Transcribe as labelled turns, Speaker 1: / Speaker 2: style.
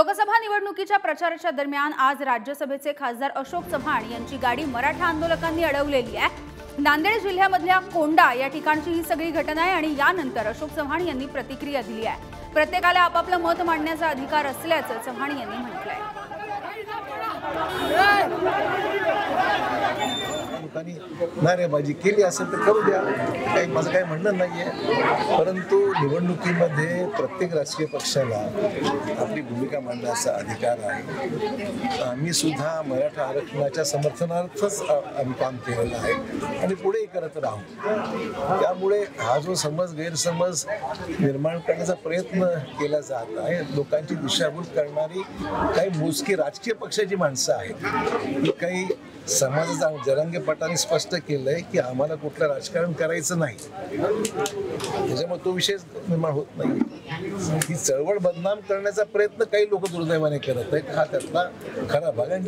Speaker 1: लोकसभा निवडणुकीच्या प्रचाराच्या दरम्यान आज राज्यसभेचे खासदार अशोक चव्हाण यांची गाडी मराठा आंदोलकांनी अडवलेली आहे। नांदेड जिल्ह्यामधल्या कोंडा या ठिकाणची ही सगळी घटना आहे आणि यानंतर अशोक चव्हाण यांनी प्रतिक्रिया दिली आहे। प्रत्येकाला आपापलं मत मांडण्याचा अधिकार असल्याचं चव्हाण यांनी म्हटलंय।
Speaker 2: नारेबाजी केली असेल तर करू द्या, काही माझं काही म्हणणं नाहीये, परंतु निवडणुकीमध्ये प्रत्येक राजकीय पक्षाला आपली भूमिका मांडण्याचा अधिकार आहे। आम्ही सुद्धा मराठा आरक्षणाच्या समर्थनार्थच आम्ही काम केलेलं आहे आणि पुढेही करत राहू। त्यामुळे हा जो गैरसमज निर्माण करण्याचा प्रयत्न केला जात आहे, लोकांची दिशाभूल करणारी काही मोजकी राजकीय पक्षाची माणसं आहेत, ही काही समाजाचा जरंगेपटाने स्पष्ट केलंय की आम्हाला कुठलं राजकारण करायचं नाही, त्याच्यामुळे तो विषय निर्माण होत नाही। ही चळवळ बदनाम करण्याचा प्रयत्न काही लोक दुर्दैवाने करत आहेत, हा त्यातला खरा भाग आहे।